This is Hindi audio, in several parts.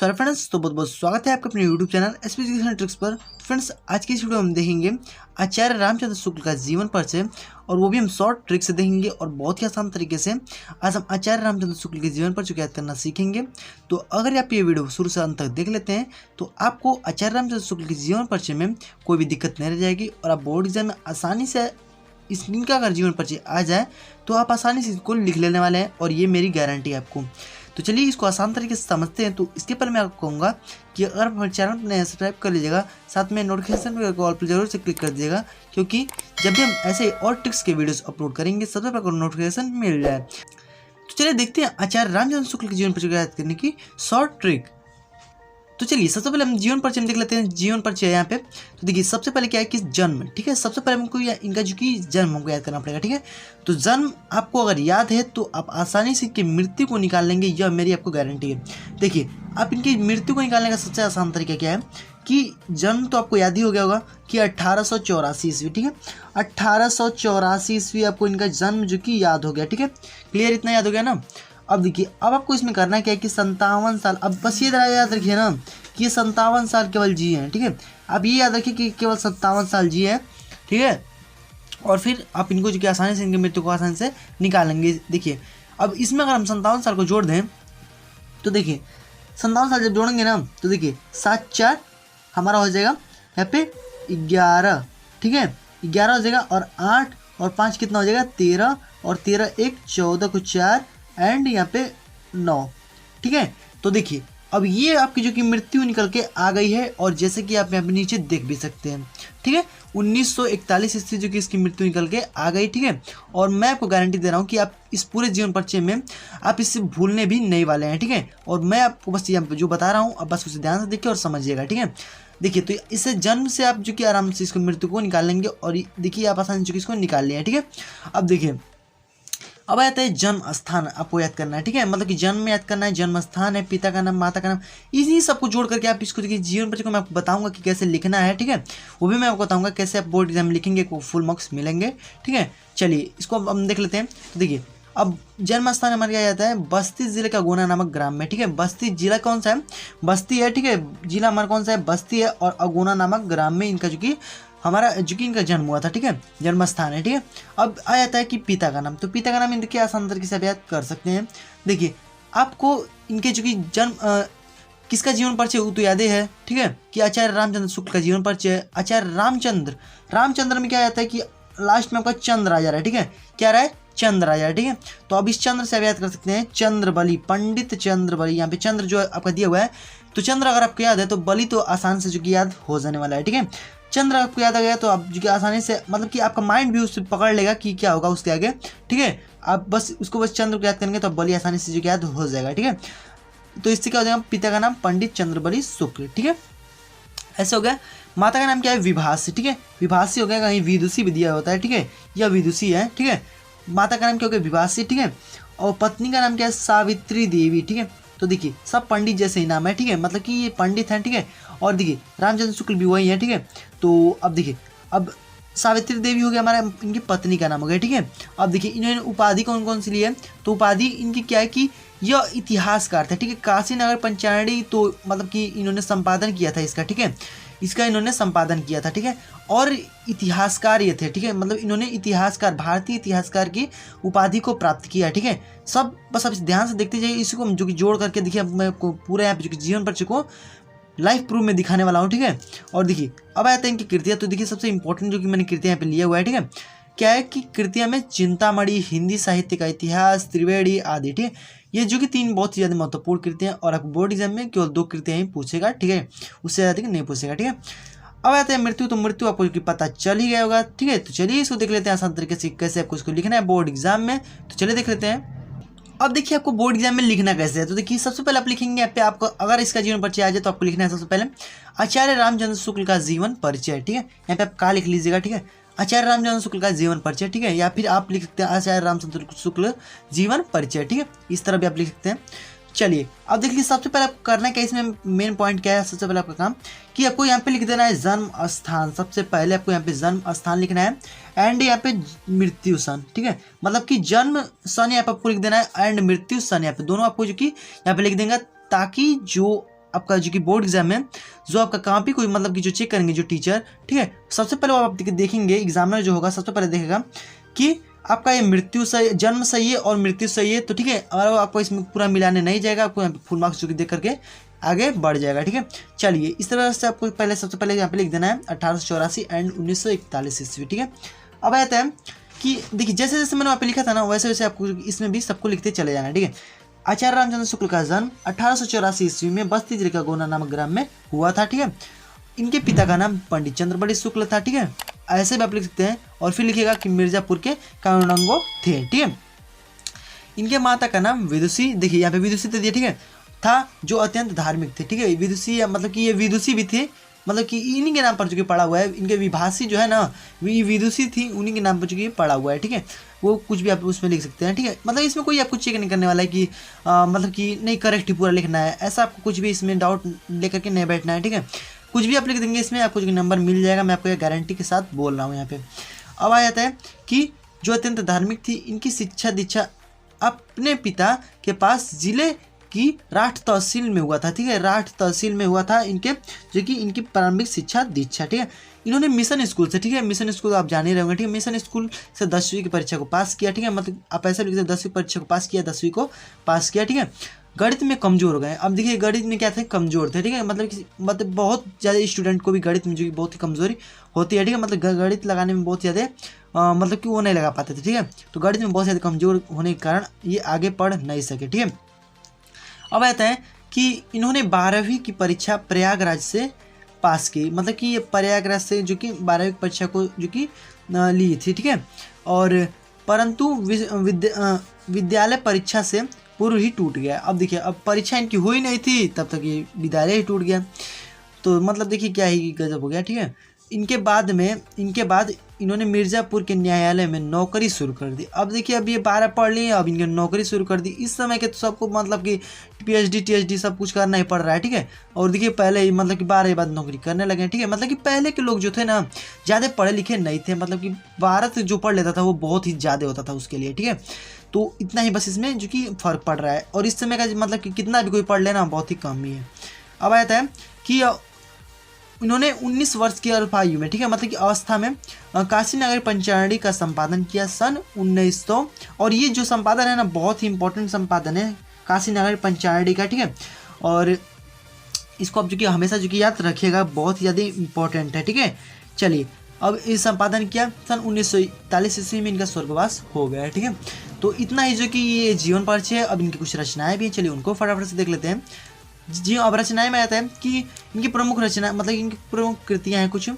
सॉरी फ्रेंड्स, तो बहुत बहुत स्वागत है आपका अपने यूट्यूब चैनल एजुकेशन ट्रिक्स पर। फ्रेंड्स, आज की इस वीडियो में हम देखेंगे आचार्य रामचंद्र शुक्ल का जीवन परिचय, और वो भी हम शॉर्ट ट्रिक से देखेंगे और बहुत ही आसान तरीके से आज हम आचार्य रामचंद्र शुक्ल के जीवन परिचय को याद करना सीखेंगे। तो अगर आप ये वीडियो शुरू से अंत तक देख लेते हैं तो आपको आचार्य रामचंद्र शुक्ल के जीवन परिचय में कोई भी दिक्कत नहीं रह जाएगी और आप बोर्ड एग्जाम में आसानी से इनका अगर जीवन परिचय आ जाए तो आप आसानी से इसको लिख लेने वाले हैं, और ये मेरी गारंटी है आपको। तो चलिए इसको आसान तरीके से समझते हैं। तो इसके पहले मैं आपको कहूँगा कि अगर आप हमारे चैनल पर सब्सक्राइब कर लीजिएगा, साथ में नोटिफिकेशन कॉल पर जरूर से क्लिक कर दीजिएगा, क्योंकि जब भी हम ऐसे और ट्रिक्स के वीडियोस अपलोड करेंगे सबसे पहले नोटिफिकेशन मिल जाए। तो चलिए देखते हैं आचार्य रामचंद्र शुक्ल के जीवन परिचय को याद करने की शॉर्ट ट्रिक। तो चलिए सबसे पहले हम जीवन परिचय देख लेते हैं। जीवन परिचय यहाँ पे तो देखिए सबसे पहले क्या है कि जन्म, ठीक है। सबसे पहले हमको इनका जो कि जन्म हमको याद करना पड़ेगा, ठीक है। तो जन्म आपको अगर याद है तो आप आसानी से इनकी मृत्यु को निकाल लेंगे, यह मेरी आपको गारंटी है। देखिए आप इनकी मृत्यु को निकालने का सबसे आसान तरीका क्या है कि जन्म तो आपको याद ही हो गया होगा कि 1884 ईस्वी, ठीक है। 1884 ईस्वी आपको इनका जन्म जो कि याद हो गया, ठीक है। क्लियर, इतना याद हो गया ना। अब देखिए अब आपको इसमें करना क्या है कि 57 साल, अब बस ये याद रखिए ना कि ये 57 साल केवल जी हैं, ठीक है। अब ये याद रखिए कि केवल 57 साल जी है, ठीक है। और फिर आप इनको जो कि आसानी से इनकी मृत्यु को आसानी से निकालेंगे। देखिए अब इसमें अगर हम 57 साल को जोड़ दें तो देखिए 57 साल जब जोड़ेंगे ना तो देखिए 7 4 हमारा हो जाएगा यहाँ पे 11, ठीक है। 11 हो जाएगा, और 8 और 5 कितना हो जाएगा 13, और 13 1 14 को 4 एंड यहाँ पे 9, ठीक है। तो देखिए अब ये आपकी जो कि मृत्यु निकल के आ गई है, और जैसे कि आप यहाँ पे नीचे देख भी सकते हैं, ठीक है। 1941 ईस्वी जो कि इसकी मृत्यु निकल के आ गई, ठीक है। और मैं आपको गारंटी दे रहा हूँ कि आप इस पूरे जीवन परिचय में आप इससे भूलने भी नहीं वाले हैं, ठीक है। और मैं आपको बस यहाँ पे जो बता रहा हूँ अब बस उसे ध्यान से देखिए और समझिएगा, ठीक है। देखिए तो इससे जन्म से आप जो कि आराम से इसको मृत्यु को निकाल लेंगे, और देखिए आप आसानी से इसको निकाल लिया, ठीक है। अब देखिए अब आता है जन्म स्थान, आपको याद करना है, ठीक है। मतलब कि जन्म में याद करना है, जन्म स्थान है, पिता का नाम, माता का नाम, इसी सबको जोड़ करके आप इसको देखिए जीवन परिचय को मैं आपको बताऊंगा कि कैसे लिखना है, ठीक है। वो भी मैं आपको बताऊंगा कैसे आप बोर्ड एग्जाम में लिखेंगे को फुल मार्क्स मिलेंगे, ठीक है। चलिए इसको हम देख लेते हैं। तो देखिए अब जन्म स्थान हमारा क्या जाता है बस्ती जिले का अगुना नामक ग्राम में, ठीक है। बस्ती जिला कौन सा है, बस्ती है, ठीक है। जिला हमारा कौन सा है, बस्ती है, और अगुना नामक ग्राम में इनका जो कि हमारा जो कि इनका जन्म हुआ था, ठीक है। जन्म स्थान है, ठीक है। अब आ जाता है कि पिता का नाम, तो पिता का नाम इनके आसान तरीके से याद कर सकते हैं। देखिए आपको इनके जो कि जन्म किसका जीवन परिचय वो तो याद है, ठीक है, कि आचार्य रामचंद्र शुक्ल का जीवन परिचय। आचार्य रामचंद्र में क्या आता है कि लास्ट में आपका चंद्र आ जा रहा है, ठीक है। क्या रहा है, चंद्र आ जा रहा है, ठीक है। तो अब इस चंद्र से आप याद कर सकते हैं चंद्रबली, पंडित चंद्रबली। यहाँ पे चंद्र जो आपका दिया हुआ है, तो चंद्र अगर आपको याद है तो बलि तो आसान से जो कि याद हो जाने वाला है, ठीक है। चंद्र आपको याद आ गया तो आप जो कि आसानी से मतलब कि आपका माइंड भी उससे पकड़ लेगा कि क्या होगा उसके आगे, ठीक है। आप बस उसको बस चंद्र को याद करेंगे तो बलि आसानी से जो कि याद हो जाएगा, ठीक है। तो इससे क्या हो जाएगा, पिता का नाम पंडित चंद्रबली शुक्ल, ठीक है, ऐसे हो गया। माता का नाम क्या है, विभासी, ठीक है। विभासी हो गया, कहीं विदुषी भी दिया होता है, ठीक है, यह विदुषी है, ठीक है। माता का नाम क्या हो गया, विभासी, ठीक है। और पत्नी का नाम क्या है, सावित्री देवी, ठीक है। तो देखिए सब पंडित जैसे ही नाम है, ठीक है, मतलब कि ये पंडित हैं, ठीक है। और देखिए रामचंद्र शुक्ल भी वही है, ठीक है। तो अब देखिए अब सावित्री देवी हो गया हमारा इनकी पत्नी का नाम हो गया, ठीक है। अब देखिए इन्होंने उपाधि कौन कौन सी ली है, तो उपाधि इनकी क्या है कि यह इतिहासकार थे, ठीक है। काशी नगर पंचायणी, तो मतलब कि इन्होंने संपादन किया था इसका, ठीक है, इसका इन्होंने संपादन किया था, ठीक है। और इतिहासकार ये थे, ठीक है, मतलब इन्होंने इतिहासकार, भारतीय इतिहासकार की उपाधि को प्राप्त किया, ठीक है। सब बस आप ध्यान से देखते जाइए, इसी को जो कि जोड़ करके देखिए अब मैं पूरे यहाँ पे जो कि जीवन परिचय को लाइव प्रूफ में दिखाने वाला हूँ, ठीक है। और देखिए अब आते हैं इनकी कृतियाँ। तो देखिए सबसे इंपॉर्टेंट जो कि मैंने कृतियाँ यहाँ पे लिया हुआ है, ठीक है, क्या है कि कृतियाँ में चिंतामणि, हिंदी साहित्य का इतिहास, त्रिवेणी आदि, ठीक है। ये जो कि 3 बहुत ही ज़्यादा महत्वपूर्ण कृतियाँ, और आपको बोर्ड एग्जाम में केवल 2 कृतियाँ ही पूछेगा, ठीक है, उससे ज़्यादा नहीं पूछेगा, ठीक है। अब आते हैं मृत्यु। तो मृत्यु आपको जो कि पता चल ही गया होगा, ठीक है। तो चलिए इसको देख लेते हैं आसान तरीके से कैसे आपको इसको लिखना है बोर्ड एग्जाम में। तो चलिए देख लेते हैं। अब देखिए आपको बोर्ड एग्जाम में लिखना कैसे है। तो देखिए सबसे पहले आप लिखेंगे यहाँ पे, आपको अगर इसका जीवन परिचय आ जाए तो आपको लिखना है सबसे पहले आचार्य रामचंद्र शुक्ल का जीवन परिचय, ठीक है। यहाँ पे आप का लिख लीजिएगा, ठीक है, आचार्य रामचंद्र शुक्ल का जीवन परिचय, ठीक है। या फिर आप लिख सकते हैं आचार्य रामचंद्र शुक्ल जीवन परिचय, ठीक है, इस तरह भी आप लिख सकते हैं। चलिए अब देख लीजिए सबसे पहले आपको करना है क्या, इसमें मेन पॉइंट क्या है, सबसे पहले आपका काम कि आपको यहाँ पे लिख देना है जन्म स्थान। सबसे पहले आपको यहाँ पे जन्म स्थान लिखना है, एंड यहाँ पे मृत्यु सन, ठीक है, मतलब कि जन्म सन यहाँ पे आपको लिख देना है एंड मृत्यु सन यहाँ पे दोनों आपको जो कि यहाँ पे लिख देंगे, ताकि जो आपका जो कि बोर्ड एग्जाम है, जो आपका कॉपी को मतलब कि जो चेक करेंगे जो टीचर, ठीक है, सबसे पहले वो आप देखेंगे, एग्जामिनर जो होगा सबसे पहले देखेगा कि आपका ये मृत्यु सही, जन्म सही है और मृत्यु सही है, तो ठीक है, अगर आपको इसमें पूरा मिलाने नहीं जाएगा, आपको यहाँ पे फुल मार्क्स जो कि देख करके आगे बढ़ जाएगा, ठीक है। चलिए इस तरह से आपको पहले सबसे पहले यहाँ पे लिख देना है 1884 एंड 1941 ईस्वी, ठीक है। अब आता है कि देखिए जैसे जैसे मैंने वहाँ पे लिखा था ना, वैसे वैसे आपको इसमें भी सबको लिखते चले जाना है, ठीक है। आचार्य रामचंद्र शुक्ल का जन्म 1884 ईस्वी में बस्ती जिले का गोना नामक ग्राम में हुआ था, ठीक है। इनके पिता का नाम पंडित चंद्रबड़ी शुक्ल था, ठीक है, ऐसे भी आप लिख सकते हैं। और फिर लिखेगा कि मिर्जापुर के कानूनगो थे, ठीक है। इनके माता का नाम विदुषी, देखिए यहाँ पे विदुषी दे दिया, ठीक है, था, जो अत्यंत धार्मिक थे, ठीक है। विदुषी मतलब कि ये विदुषी भी थे, मतलब कि इन्हीं के नाम पर जो कि पढ़ा हुआ है, इनके विभाषी जो है ना विदुषी थी, उन्हीं के नाम पर जो कि पढ़ा हुआ है, ठीक है। वो कुछ भी आप उसमें लिख सकते हैं, ठीक है। मतलब इसमें कोई आपको चेक नहीं करने वाला है कि मतलब कि नहीं करेक्ट ही पूरा लिखना है, ऐसा आपको कुछ भी इसमें डाउट लेकर के नहीं बैठना है, ठीक है। कुछ भी आप लिख देंगे इसमें आपको जो नंबर मिल जाएगा, मैं आपको ये गारंटी के साथ बोल रहा हूँ यहाँ पे। अब आ जाता है कि जो अत्यंत धार्मिक थी, इनकी शिक्षा दीक्षा अपने पिता के पास जिले की राठ तहसील में हुआ था, ठीक है, राठ तहसील में हुआ था इनके, जो कि इनकी प्रारंभिक शिक्षा दीक्षा, ठीक है। इन्होंने मिशन स्कूल से, ठीक है, मिशन स्कूल आप जान ही रहोगे, ठीक है, मिशन स्कूल से 10वीं की परीक्षा को पास किया, ठीक है, मतलब आप ऐसा लिखते 10वीं परीक्षा को पास किया, 10वीं को पास किया, ठीक है। गणित में कमजोर हो गए, अब देखिए गणित में क्या थे, कमजोर थे, ठीक है, मतलब बहुत ज़्यादा स्टूडेंट को भी गणित में जो कि बहुत ही कमजोरी होती है, ठीक है, मतलब गणित लगाने में बहुत ज़्यादा मतलब कि वो नहीं लगा पाते थे, ठीक है। तो गणित में बहुत ज़्यादा कमजोर होने के कारण ये आगे पढ़ नहीं सके, ठीक है। अब आता है कि इन्होंने 12वीं की परीक्षा प्रयागराज से पास की, मतलब कि ये प्रयागराज से जो कि 12वीं परीक्षा को जो कि ली थी, ठीक है। और परंतु विद्यालय परीक्षा से पूर्व ही टूट गया। अब देखिए अब परीक्षा इनकी हुई नहीं थी, तब तक ये विद्यालय ही टूट गया, तो मतलब देखिए क्या ही गजब हो गया, ठीक है। इनके बाद इन्होंने मिर्ज़ापुर के न्यायालय में नौकरी शुरू कर दी। अब देखिए अब ये 12 पढ़ लिए, अब इनकी नौकरी शुरू कर दी। इस समय के तो सबको मतलब कि PhD ThD सब कुछ करना ही पड़ रहा है, ठीक है। और देखिए पहले ही मतलब कि 12 के बाद नौकरी करने लगे, ठीक है। मतलब कि पहले के लोग जो थे ना ज़्यादा पढ़े लिखे नहीं थे, मतलब कि 12 से जो पढ़ लेता था वो बहुत ही ज़्यादा होता था उसके लिए, ठीक है। तो इतना ही बस इसमें जो कि फ़र्क पड़ रहा है, और इस समय का मतलब कि कितना भी कोई पढ़ लेना बहुत ही कम ही है। अब आता है कि इन्होंने 19 वर्ष की अल्पायु में, ठीक है, मतलब कि अवस्था में काशी नगर पंचायत का संपादन किया सन 1900। और ये जो संपादन है ना बहुत ही इंपॉर्टेंट संपादन है काशी नगर पंचायत का, ठीक है। और इसको आप जो कि हमेशा जो कि याद रखिएगा, बहुत ही ज़्यादा इंपॉर्टेंट है, ठीक है। चलिए अब इस संपादन किया सन 1941 ईस्वी में इनका स्वर्गवास हो गया है, ठीक है। तो इतना ही जो कि ये जीवन परिचय है। अब इनकी कुछ रचनाएं भी हैं, चलिए उनको फटाफट से देख लेते हैं। जी अब रचनाएं में आता है कि इनकी प्रमुख रचना मतलब इनकी प्रमुख कृतियाँ हैं कुछ,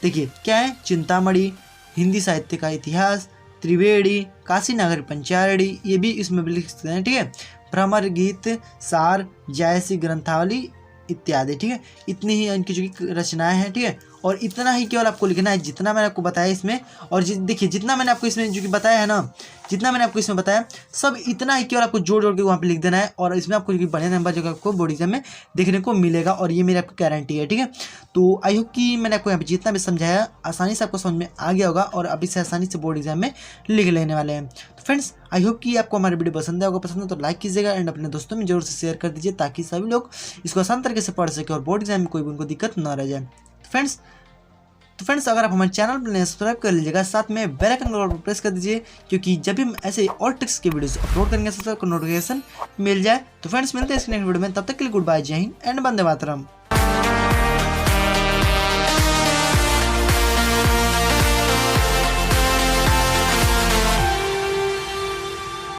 देखिए क्या है, चिंतामणि, हिंदी साहित्य का इतिहास, त्रिवेणी, काशी नगर पंचायड़ी, ये भी इसमें भी लिख सकते हैं, ठीक है। भ्रमर गीत, सार, जायसी ग्रंथावली इत्यादि, ठीक है। इतनी ही इनकी जो कि रचनाएं हैं, ठीक है। और इतना ही केवल आपको लिखना है जितना मैंने आपको बताया इसमें। और देखिए जितना मैंने आपको इसमें जो कि बताया है ना, जितना मैंने आपको इसमें बताया सब इतना ही केवल आपको जोड़ जोड़ के वहाँ पे लिख देना है। और इसमें आपको जो कि बढ़िया नंबर जो आपको बोर्ड एग्जाम में देखने को मिलेगा, और ये मेरी आपकी गारंटी है, ठीक है। तो आई होप कि मैंने आपको यहाँ पे जितना भी समझाया आसानी से आपको समझ में आ गया होगा, और अभी से आसानी से बोर्ड एग्जाम में लिख लेने वाले हैं। तो फ्रेंड्स आई होप कि आपको हमारी वीडियो पसंद है, अगर पसंद है तो लाइक कीजिएगा एंड अपने दोस्तों में जरूर से शेयर कर दीजिए, ताकि सभी लोग इसको आसान तरीके से पढ़ सके और बोर्ड एग्जाम में कोई भी उनको दिक्कत ना रह जाए। तो फ्रेंड्स अगर आप हमारे चैनल पर सब्सक्राइब कर लीजिएगा, साथ में बेल आइकन को प्रेस कर दीजिए, क्योंकि जब भी हम ऐसे और ट्रिक्स के वीडियोस अपलोड करेंगे सबसे आपको नोटिफिकेशन मिल जाए। तो फ्रेंड्स मिलते हैं इस नेक्स्ट वीडियो में, तब तक के लिए गुड बाय, जय हिंद एंड वंदे मातरम।